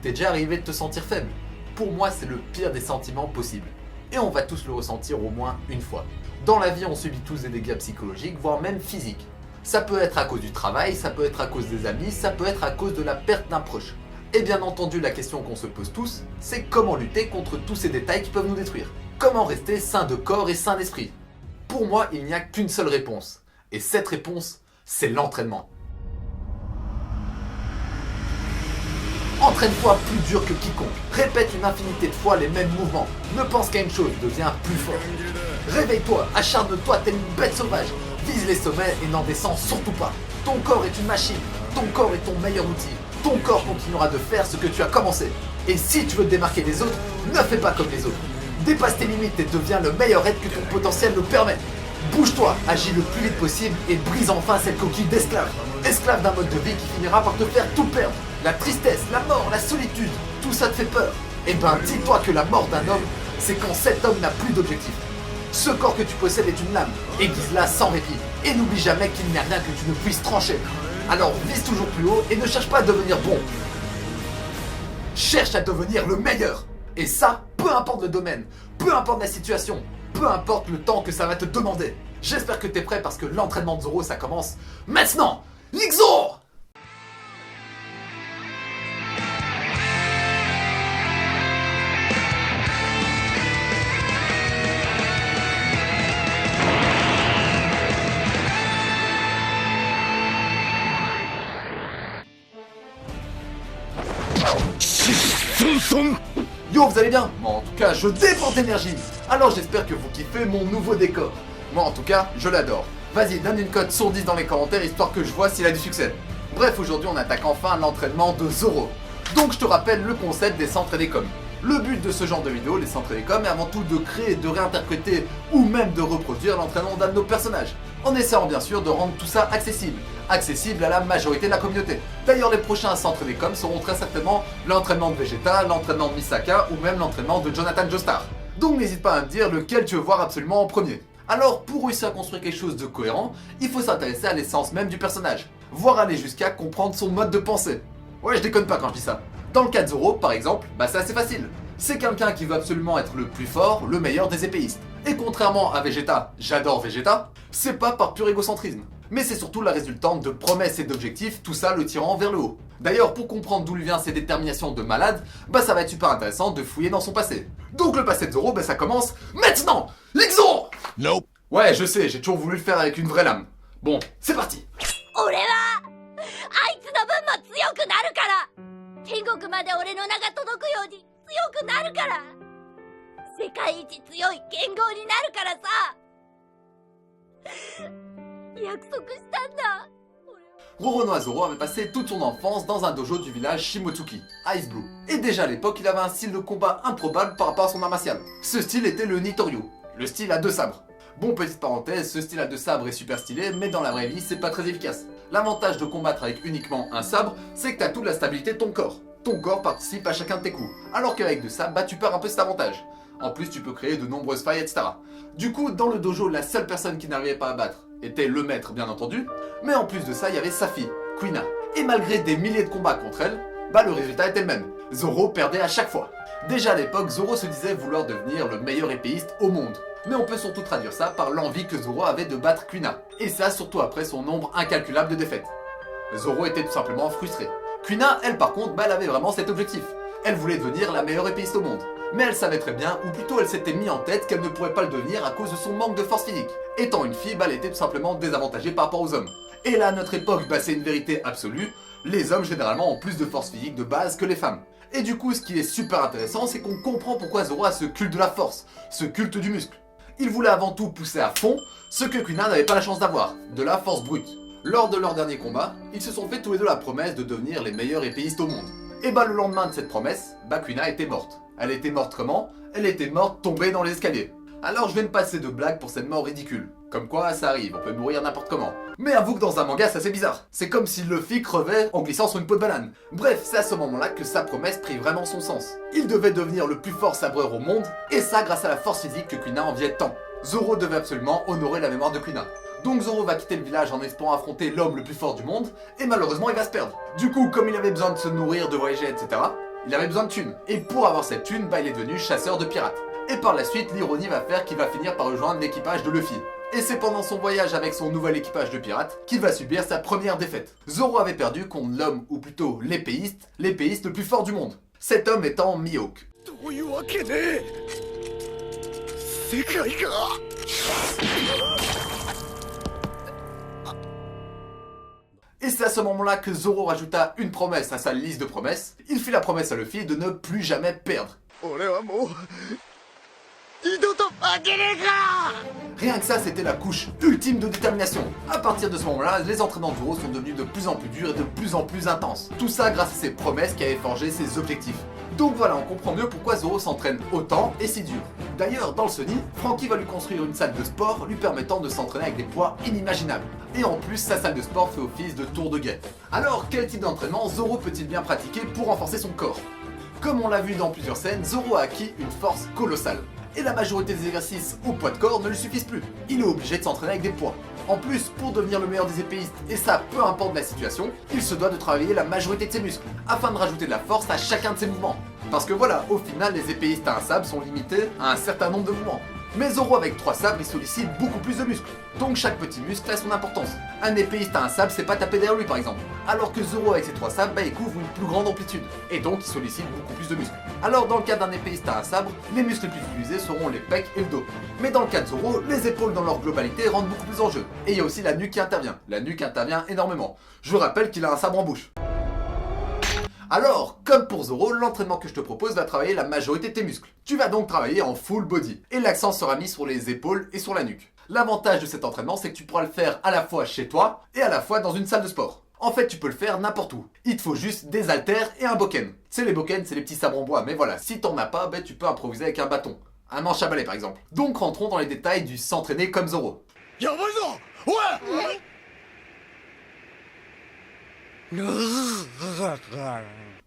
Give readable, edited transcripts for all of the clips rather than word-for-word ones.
t'est déjà arrivé de te sentir faible? Pour moi, c'est le pire des sentiments possibles. Et on va tous le ressentir au moins une fois. Dans la vie, on subit tous des dégâts psychologiques, voire même physiques. Ça peut être à cause du travail, ça peut être à cause des amis, ça peut être à cause de la perte d'un proche. Et bien entendu, la question qu'on se pose tous, c'est comment lutter contre tous ces détails qui peuvent nous détruire. Comment rester sain de corps et sain d'esprit? Pour moi, il n'y a qu'une seule réponse. Et cette réponse, c'est l'entraînement. Entraîne-toi plus dur que quiconque. Répète une infinité de fois les mêmes mouvements. Ne pense qu'à une chose, deviens plus fort. Réveille-toi, acharne-toi tel une bête sauvage. Vise les sommets et n'en descends surtout pas. Ton corps est une machine. Ton corps est ton meilleur outil. Ton corps continuera de faire ce que tu as commencé. Et si tu veux te démarquer des autres, ne fais pas comme les autres. Dépasse tes limites et deviens le meilleur être que ton potentiel le permet. Bouge-toi, agis le plus vite possible et brise enfin cette coquille d'esclave. Esclave d'un mode de vie qui finira par te faire tout perdre. La tristesse, la mort, la solitude, tout ça te fait peur. Eh ben dis-toi que la mort d'un homme, c'est quand cet homme n'a plus d'objectif. Ce corps que tu possèdes est une lame, aiguise-la sans répit. Et n'oublie jamais qu'il n'y a rien que tu ne puisses trancher. Alors vise toujours plus haut et ne cherche pas à devenir bon. Cherche à devenir le meilleur. Et ça, peu importe le domaine, peu importe la situation, peu importe le temps que ça va te demander. J'espère que t'es prêt parce que l'entraînement de Zoro ça commence maintenant. L'Ixo! Yo, vous allez bien? Moi en tout cas, je déborde d'énergie. Alors j'espère que vous kiffez mon nouveau décor. Moi en tout cas, je l'adore. Vas-y, donne une cote sur 10 dans les commentaires histoire que je vois s'il a du succès. Bref, aujourd'hui on attaque enfin l'entraînement de Zoro. Donc je te rappelle le concept des centres et des coms. Le but de ce genre de vidéo, les centres et les coms, est avant tout de créer, de réinterpréter ou même de reproduire l'entraînement d'un de nos personnages. En essayant bien sûr de rendre tout ça accessible. Accessible à la majorité de la communauté. D'ailleurs les prochains centres des coms seront très certainement l'entraînement de Vegeta, l'entraînement de Misaka ou même l'entraînement de Jonathan Joestar. Donc n'hésite pas à me dire lequel tu veux voir absolument en premier. Alors pour réussir à construire quelque chose de cohérent, il faut s'intéresser à l'essence même du personnage. Voire aller jusqu'à comprendre son mode de pensée. Ouais, je déconne pas quand je dis ça. Dans le cas de Zoro par exemple, bah c'est assez facile. C'est quelqu'un qui veut absolument être le plus fort, le meilleur des épéistes. Et contrairement à Vegeta, j'adore Vegeta, c'est pas par pur égocentrisme. Mais c'est surtout la résultante de promesses et d'objectifs, tout ça le tirant vers le haut. D'ailleurs, pour comprendre d'où lui vient ses déterminations de malade, bah ça va être super intéressant de fouiller dans son passé. Donc le passé de Zoro, bah ça commence maintenant. L'Ixo! Nope. Ouais, je sais, j'ai toujours voulu le faire avec une vraie lame. Bon, c'est parti. 俺はあいつの分も強くなるから天国まで俺の名が届くように強くなるから世界一強い剣豪になるからさ約束したんだ Roronoa Zoro avait passé toute son enfance dans un dojo du village Shimotsuki, Ice Blue. Et déjà à l'époque, il avait un style de combat improbable par rapport à son art martial. Ce style était le Nitoryu, le style à deux sabres. Bon, petite parenthèse, ce style à deux sabres est super stylé, mais dans la vraie vie, c'est pas très efficace. L'avantage de combattre avec uniquement un sabre, c'est que t'as toute la stabilité de ton corps. Ton corps participe à chacun de tes coups, alors qu'avec deux sabres, bah tu perds un peu cet avantage. En plus, tu peux créer de nombreuses failles, etc. Du coup, dans le dojo, la seule personne qui n'arrivait pas à battre était le maître, bien entendu, mais en plus de ça, il y avait sa fille, Kuina. Et malgré des milliers de combats contre elle, bah le résultat était le même. Zoro perdait à chaque fois. Déjà à l'époque, Zoro se disait vouloir devenir le meilleur épéiste au monde. Mais on peut surtout traduire ça par l'envie que Zoro avait de battre Kuina. Et ça surtout après son nombre incalculable de défaites. Zoro était tout simplement frustré. Kuina, elle par contre, bah, elle avait vraiment cet objectif. Elle voulait devenir la meilleure épéiste au monde. Mais elle savait très bien, ou plutôt elle s'était mis en tête qu'elle ne pourrait pas le devenir à cause de son manque de force physique. Étant une fille, bah, elle était tout simplement désavantagée par rapport aux hommes. Et là, à notre époque, bah, c'est une vérité absolue, les hommes généralement ont plus de force physique de base que les femmes. Et du coup, ce qui est super intéressant, c'est qu'on comprend pourquoi Zoro a ce culte de la force, ce culte du muscle. Il voulait avant tout pousser à fond ce que Kuina n'avait pas la chance d'avoir, de la force brute. Lors de leur dernier combat, ils se sont fait tous les deux la promesse de devenir les meilleurs épéistes au monde. Et bah le lendemain de cette promesse, bah Kuina était morte. Elle était morte comment? Elle était morte tombée dans les escaliers. Alors je vais me passer de blagues pour cette mort ridicule. Comme quoi ça arrive, on peut mourir n'importe comment. Mais avoue que dans un manga c'est assez bizarre. C'est comme si Luffy crevait en glissant sur une peau de banane. Bref, c'est à ce moment-là que sa promesse prit vraiment son sens. Il devait devenir le plus fort sabreur au monde, et ça grâce à la force physique que Kuina enviait tant. Zoro devait absolument honorer la mémoire de Kuina. Donc Zoro va quitter le village en espérant affronter l'homme le plus fort du monde, et malheureusement il va se perdre. Du coup, comme il avait besoin de se nourrir, de voyager, etc., Il avait besoin de thunes. Et pour avoir cette thune, il est devenu chasseur de pirates. Et par la suite, l'ironie va faire qu'il va finir par rejoindre l'équipage de Luffy. Et c'est pendant son voyage avec son nouvel équipage de pirates qu'il va subir sa première défaite. Zoro avait perdu contre l'homme, ou plutôt l'épéiste le plus fort du monde. Cet homme étant Mihawk. Et c'est à ce moment-là que Zoro rajouta une promesse à sa liste de promesses. Il fit la promesse à Luffy de ne plus jamais perdre. Rien que ça, c'était la couche ultime de détermination. À partir de ce moment-là, les entraînements de Zoro sont devenus de plus en plus durs et de plus en plus intenses. Tout ça grâce à ses promesses qui avaient forgé ses objectifs. Donc voilà, on comprend mieux pourquoi Zoro s'entraîne autant et si dur. D'ailleurs, dans le Sunny, Franky va lui construire une salle de sport lui permettant de s'entraîner avec des poids inimaginables. Et en plus, sa salle de sport fait office de tour de guet. Alors, quel type d'entraînement Zoro peut-il bien pratiquer pour renforcer son corps? Comme on l'a vu dans plusieurs scènes, Zoro a acquis une force colossale. Et la majorité des exercices au poids de corps ne lui suffisent plus. Il est obligé de s'entraîner avec des poids. En plus, pour devenir le meilleur des épéistes, et ça peu importe la situation, il se doit de travailler la majorité de ses muscles, afin de rajouter de la force à chacun de ses mouvements. Parce que voilà, au final, les épéistes à un sabre sont limités à un certain nombre de mouvements. Mais Zoro avec 3 sabres, il sollicite beaucoup plus de muscles. Donc chaque petit muscle a son importance. Un épéiste à un sabre, c'est pas taper derrière lui par exemple. Alors que Zoro avec ses 3 sabres, il couvre une plus grande amplitude. Et donc il sollicite beaucoup plus de muscles. Alors dans le cas d'un épéiste à un sabre, les muscles les plus utilisés seront les pecs et le dos. Mais dans le cas de Zoro, les épaules dans leur globalité rentrent beaucoup plus en jeu. Et il y a aussi la nuque qui intervient. La nuque intervient énormément. Je vous rappelle qu'il a un sabre en bouche. Alors, comme pour Zoro, l'entraînement que je te propose va travailler la majorité de tes muscles. Tu vas donc travailler en full body, et l'accent sera mis sur les épaules et sur la nuque. L'avantage de cet entraînement, c'est que tu pourras le faire à la fois chez toi, et à la fois dans une salle de sport. En fait, tu peux le faire n'importe où. Il te faut juste des haltères et un bokken. Tu sais, les bokken, c'est les petits sabres en bois, mais voilà, si t'en as pas, tu peux improviser avec un bâton. Un manche à balai par exemple. Donc rentrons dans les détails du s'entraîner comme Zoro.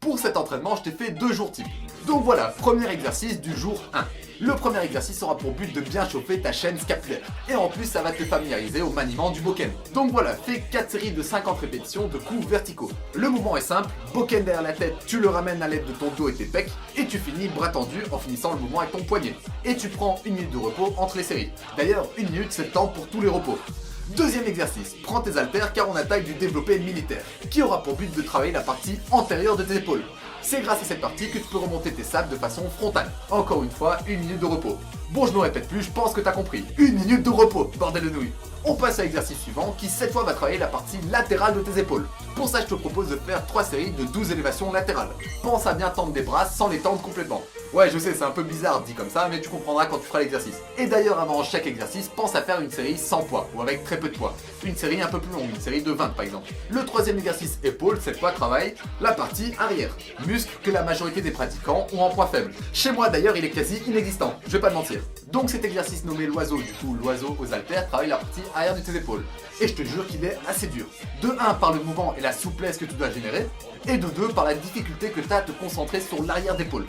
Pour cet entraînement, je t'ai fait 2 jours types. Donc voilà, premier exercice du jour 1. Le premier exercice aura pour but de bien chauffer ta chaîne scapulaire. Et en plus, ça va te familiariser au maniement du bokken. Donc voilà, fais 4 séries de 50 répétitions de coups verticaux. Le mouvement est simple, bokken derrière la tête, tu le ramènes à l'aide de ton dos et tes pecs, et tu finis bras tendu en finissant le mouvement avec ton poignet. Et tu prends 1 minute de repos entre les séries. D'ailleurs, 1 minute, c'est le temps pour tous les repos. Deuxième exercice, prends tes haltères car on attaque du développé militaire, qui aura pour but de travailler la partie antérieure de tes épaules. C'est grâce à cette partie que tu peux remonter tes sabres de façon frontale. Encore une fois, 1 minute de repos. Bon, je ne répète plus, je pense que t'as compris. 1 minute de repos, bordel de nouilles. On passe à l'exercice suivant qui cette fois va travailler la partie latérale de tes épaules. Pour ça, je te propose de faire 3 séries de 12 élévations latérales. Pense à bien tendre des bras sans les tendre complètement. Ouais, je sais, c'est un peu bizarre dit comme ça, mais tu comprendras quand tu feras l'exercice. Et d'ailleurs, avant chaque exercice, pense à faire une série sans poids, ou avec très peu de poids. Une série un peu plus longue, une série de 20 par exemple. Le troisième exercice épaule, cette fois travaille la partie arrière. Muscle que la majorité des pratiquants ont en point faible. Chez moi d'ailleurs, il est quasi inexistant, je vais pas te mentir. Donc cet exercice nommé l'oiseau, du coup l'oiseau aux haltères, travaille la partie arrière de tes épaules. Et je te jure qu'il est assez dur. De 1 par le mouvement et la souplesse que tu dois générer, et de 2 par la difficulté que tu as à te concentrer sur l'arrière d'épaule.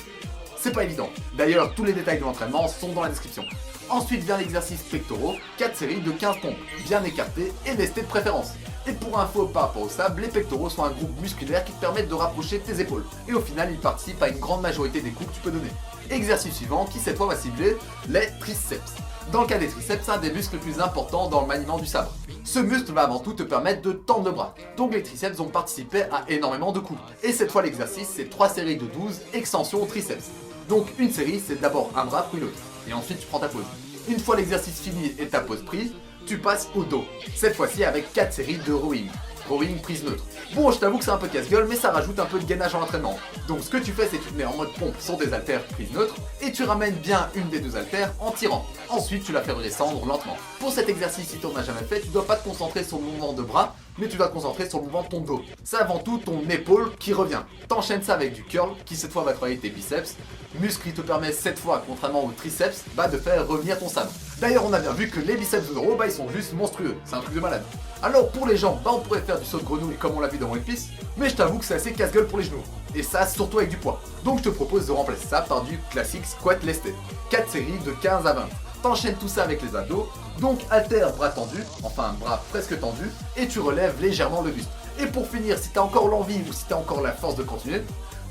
C'est pas évident. D'ailleurs, tous les détails de l'entraînement sont dans la description. Ensuite vient l'exercice pectoraux, 4 séries de 15 pompes, bien écartées et lestées de préférence. Et pour info par rapport au sable, les pectoraux sont un groupe musculaire qui te permettent de rapprocher tes épaules. Et au final, ils participent à une grande majorité des coups que tu peux donner. Exercice suivant qui cette fois va cibler les triceps. Dans le cas des triceps, c'est un des muscles les plus importants dans le maniement du sabre. Ce muscle va avant tout te permettre de tendre le bras. Donc les triceps vont participer à énormément de coups. Et cette fois l'exercice, c'est 3 séries de 12 extensions aux triceps. Donc une série, c'est d'abord un bras puis l'autre. Et ensuite tu prends ta pause. Une fois l'exercice fini et ta pause prise, tu passes au dos. Cette fois-ci avec 4 séries de rowing. Rowing prise neutre. Bon, je t'avoue que c'est un peu casse-gueule, mais ça rajoute un peu de gainage en entraînement. Donc ce que tu fais, c'est que tu te mets en mode pompe sur des haltères prise neutre et tu ramènes bien une des 2 haltères en tirant. Ensuite, tu la fais redescendre lentement. Pour cet exercice, si tu n'en as jamais fait, tu dois pas te concentrer sur le mouvement de bras, mais tu dois te concentrer sur le mouvement de ton dos. C'est avant tout ton épaule qui revient. T'enchaînes ça avec du curl, qui cette fois va travailler tes biceps, muscle qui te permet cette fois, contrairement aux triceps, de faire revenir ton sabre. D'ailleurs, on a bien vu que les biceps de Zoro, ils sont juste monstrueux, c'est un truc de malade. Alors pour les jambes, on pourrait faire du saut de grenouille comme on l'a vu dans One Piece, mais je t'avoue que c'est assez casse-gueule pour les genoux. Et ça, surtout avec du poids. Donc je te propose de remplacer ça par du classique squat lesté. 4 séries de 15 à 20. T'enchaînes tout ça avec les abdos, donc haltère bras tendu, enfin bras presque tendu, et tu relèves légèrement le buste. Et pour finir, si t'as encore l'envie ou si t'as encore la force de continuer,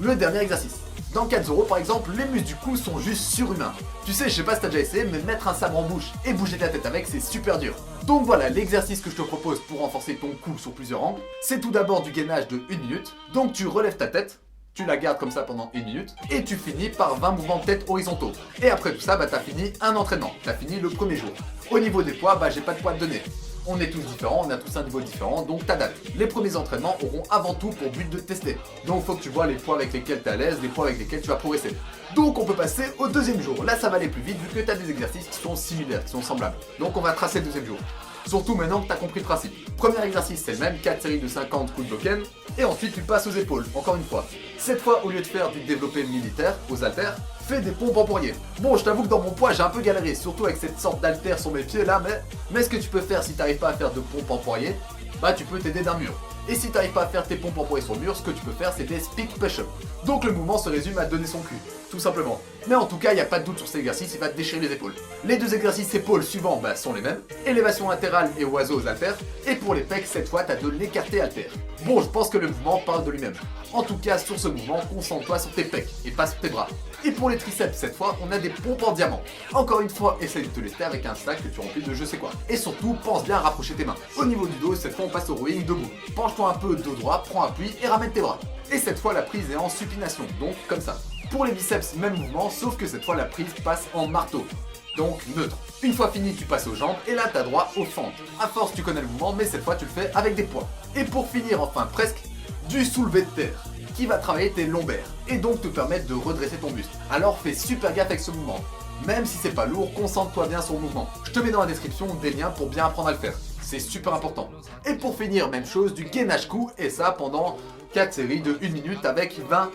Le dernier exercice. Dans 4-0 par exemple, les muscles du cou sont juste surhumains. Tu sais, je sais pas si t'as déjà essayé, mais mettre un sabre en bouche et bouger ta tête avec, c'est super dur. Donc voilà, l'exercice que je te propose pour renforcer ton cou sur plusieurs angles, c'est tout d'abord du gainage de 1 minute. Donc tu relèves ta tête, tu la gardes comme ça pendant 1 minute, et tu finis par 20 mouvements de tête horizontaux. Et après tout ça, t'as fini un entraînement, t'as fini le premier jour. Au niveau des poids, j'ai pas de poids à te donner. On est tous différents, on a tous un niveau différent, donc t'adaptes. Les premiers entraînements auront avant tout pour but de te tester. Donc faut que tu vois les poids avec lesquels t'es à l'aise, les poids avec lesquels tu vas progresser. Donc on peut passer au deuxième jour. Là ça va aller plus vite vu que t'as des exercices qui sont similaires, qui sont semblables. Donc on va tracer le deuxième jour. Surtout maintenant que t'as compris le principe. Premier exercice c'est le même, 4 séries de 50 coups de blocken. Et ensuite tu passes aux épaules, encore une fois. Cette fois au lieu de faire du développé militaire, aux haltères, fais des pompes empoignées. Bon, je t'avoue que dans mon poids, j'ai un peu galéré, surtout avec cette sorte d'haltère sur mes pieds là, mais ce que tu peux faire si t'arrives pas à faire de pompes empoignées, tu peux t'aider d'un mur. Et si t'arrives pas à faire tes pompes empoignées sur le mur, ce que tu peux faire, c'est des speed push-ups. Donc le mouvement se résume à donner son cul, tout simplement. Mais en tout cas, il n'y a pas de doute sur cet exercice, il va te déchirer les épaules. Les deux exercices épaules suivants sont les mêmes. Élévation latérale et oiseau aux haltères. Et pour les pecs, cette fois, t'as de l'écarté haltère. Bon, je pense que le mouvement parle de lui-même. En tout cas, sur ce mouvement, concentre-toi sur tes pecs et pas sur tes bras. Et pour les triceps, cette fois, on a des pompes en diamant. Encore une fois, essaye de te les faire avec un sac que tu remplis de je sais quoi. Et surtout, pense bien à rapprocher tes mains. Au niveau du dos, cette fois, on passe au rowing debout. Penche-toi un peu dos droit, prends appui et ramène tes bras. Et cette fois, la prise est en supination, donc comme ça. Pour les biceps, même mouvement, sauf que cette fois, la prise passe en marteau. Donc neutre. Une fois fini, tu passes aux jambes et là, t'as droit aux fentes. À force, tu connais le mouvement, mais cette fois, tu le fais avec des poids. Et pour finir, enfin presque, du soulevé de terre, qui va travailler tes lombaires et donc te permettre de redresser ton buste. Alors fais super gaffe avec ce mouvement. Même si c'est pas lourd, concentre-toi bien sur le mouvement. Je te mets dans la description des liens pour bien apprendre à le faire. C'est super important. Et pour finir, même chose, du gainage cou et ça pendant 4 séries de 1 minute avec 20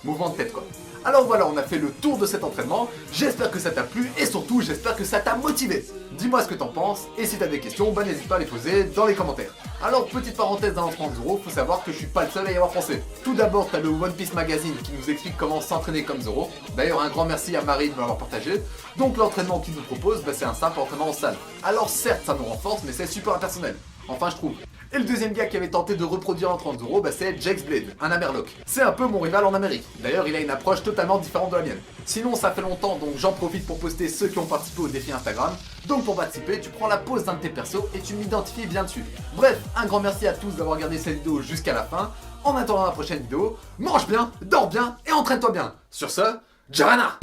mouvements de tête quoi. Alors voilà, on a fait le tour de cet entraînement. J'espère que ça t'a plu et surtout j'espère que ça t'a motivé. Dis-moi ce que t'en penses et si t'as des questions, n'hésite pas à les poser dans les commentaires. Alors petite parenthèse dans l'entraînement de Zoro, faut savoir que je suis pas le seul à y avoir pensé. Tout d'abord t'as le One Piece Magazine qui nous explique comment s'entraîner comme Zoro. D'ailleurs un grand merci à Marie de me l'avoir partagé. Donc l'entraînement qu'il nous propose, c'est un simple entraînement en salle. Alors certes ça nous renforce mais c'est super impersonnel. Enfin je trouve. Et le deuxième gars qui avait tenté de reproduire l'entraînement de Zoro, c'est Jax Blade, un Amerloc. C'est un peu mon rival en Amérique. D'ailleurs il a une approche totalement différente de la mienne. Sinon ça fait longtemps donc j'en profite pour poster ceux qui ont participé au défi Instagram. Donc pour participer, tu prends la pose d'un de tes persos et tu m'identifies bien dessus. Bref, un grand merci à tous d'avoir regardé cette vidéo jusqu'à la fin. En attendant la prochaine vidéo, mange bien, dors bien et entraîne-toi bien. Sur ce, Jarana!